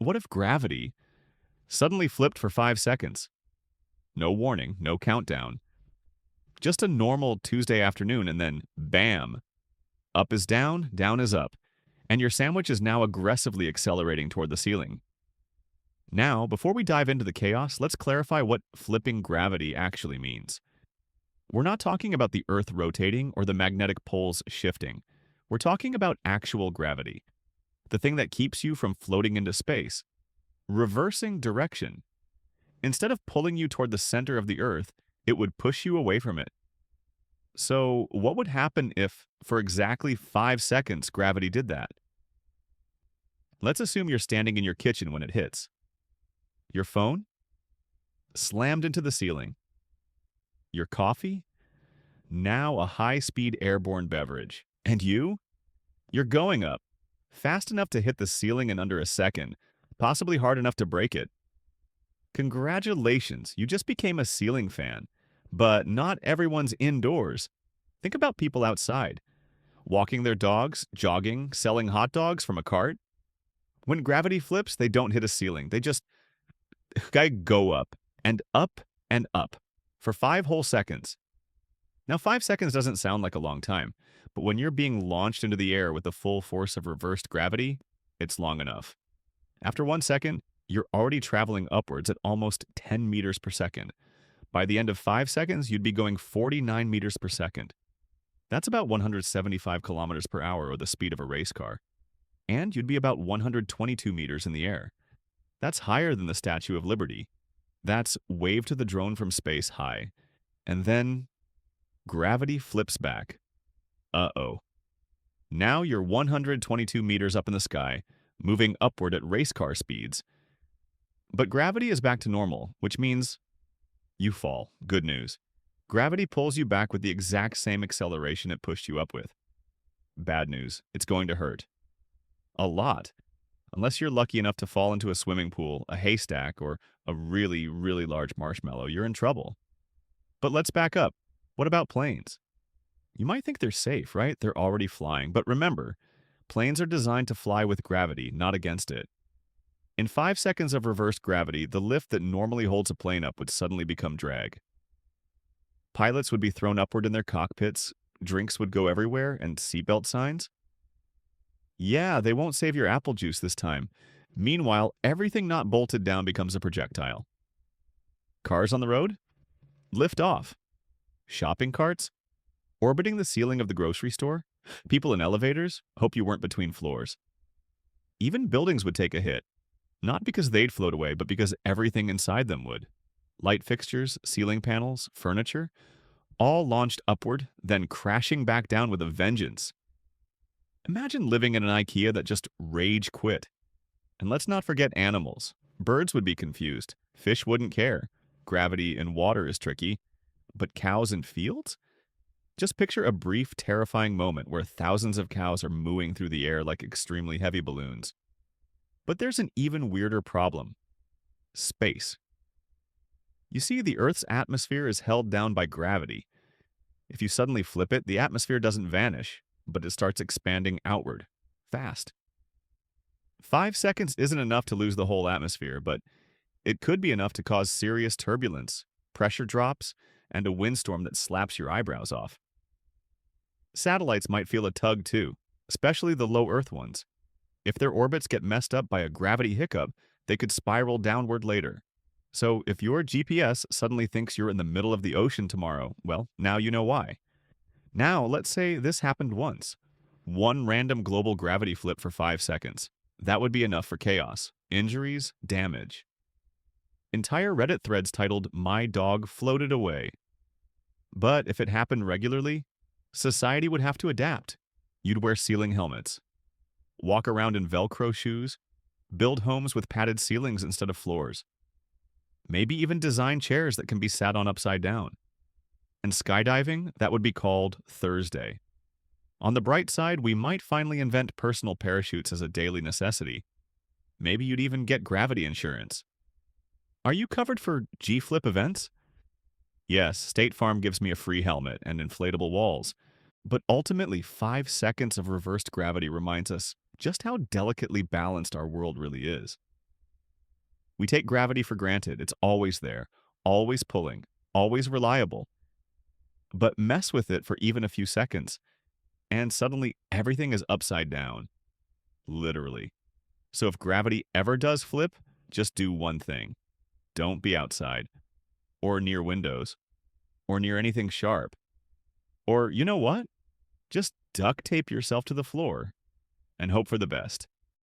What if gravity suddenly flipped for 5 seconds? No warning, no countdown. Just a normal Tuesday afternoon, and then bam, up is down, down is up, and your sandwich is now aggressively accelerating toward the ceiling. Now, before we dive into the chaos, let's clarify what flipping gravity actually means. We're not talking about the Earth rotating or the magnetic poles shifting. We're talking about actual gravity, the thing that keeps you from floating into space, reversing direction. Instead of pulling you toward the center of the Earth, it would push you away from it. So, what would happen if, for exactly 5 seconds, gravity did that? Let's assume you're standing in your kitchen when it hits. Your phone? Slammed into the ceiling. Your coffee? Now a high-speed airborne beverage. And you? You're going up, fast enough to hit the ceiling in under a second, possibly hard enough to break it. Congratulations, you just became a ceiling fan. But not everyone's indoors. Think about people outside, walking their dogs, jogging, selling hot dogs from a cart. When gravity flips, they don't hit a ceiling. They just go up and up and up for 5 whole seconds. Now, 5 seconds doesn't sound like a long time, but when you're being launched into the air with the full force of reversed gravity, it's long enough. After 1 second, you're already traveling upwards at almost 10 meters per second. By the end of 5 seconds, you'd be going 49 meters per second. That's about 175 kilometers per hour, or the speed of a race car. And you'd be about 122 meters in the air. That's higher than the Statue of Liberty. That's wave to the drone from space high. And then gravity flips back. Uh-oh. Now you're 122 meters up in the sky, moving upward at race car speeds. But gravity is back to normal, which means you fall. Good news. Gravity pulls you back with the exact same acceleration it pushed you up with. Bad news. It's going to hurt. A lot. Unless you're lucky enough to fall into a swimming pool, a haystack, or a really, really large marshmallow, you're in trouble. But let's back up. What about planes? You might think they're safe, right? They're already flying. But remember, planes are designed to fly with gravity, not against it. In 5 seconds of reversed gravity, the lift that normally holds a plane up would suddenly become drag. Pilots would be thrown upward in their cockpits, drinks would go everywhere, and seatbelt signs. Yeah, they won't save your apple juice this time. Meanwhile, everything not bolted down becomes a projectile. Cars on the road? Lift off. Shopping carts? Orbiting the ceiling of the grocery store? People in elevators? Hope you weren't between floors. Even buildings would take a hit. Not because they'd float away, but because everything inside them would. Light fixtures, ceiling panels, furniture, all launched upward, then crashing back down with a vengeance. Imagine living in an IKEA that just rage quit. And let's not forget animals. Birds would be confused. Fish wouldn't care. Gravity in water is tricky. But cows in fields? Just picture a brief, terrifying moment where thousands of cows are mooing through the air like extremely heavy balloons. But there's an even weirder problem. Space. You see, the Earth's atmosphere is held down by gravity. If you suddenly flip it, the atmosphere doesn't vanish, but it starts expanding outward, fast. 5 seconds isn't enough to lose the whole atmosphere, but it could be enough to cause serious turbulence, pressure drops, and a windstorm that slaps your eyebrows off. Satellites might feel a tug too, especially the low Earth ones. If their orbits get messed up by a gravity hiccup, they could spiral downward later. So if your GPS suddenly thinks you're in the middle of the ocean tomorrow, well, now you know why. Now, let's say this happened once. One random global gravity flip for 5 seconds. That would be enough for chaos, injuries, damage. Entire Reddit threads titled, "My Dog Floated Away." But if it happened regularly, society would have to adapt. You'd wear ceiling helmets, walk around in Velcro shoes, build homes with padded ceilings instead of floors. Maybe even design chairs that can be sat on upside down. And skydiving, that would be called Thursday. On the bright side, we might finally invent personal parachutes as a daily necessity. Maybe you'd even get gravity insurance. Are you covered for G-flip events? Yes, State Farm gives me a free helmet and inflatable walls. But ultimately, 5 seconds of reversed gravity reminds us just how delicately balanced our world really is. We take gravity for granted. It's always there, always pulling, always reliable. But mess with it for even a few seconds, and suddenly everything is upside down, literally. So if gravity ever does flip, just do one thing. Don't be outside, or near windows, or near anything sharp. Or you know what? Just duct tape yourself to the floor and hope for the best.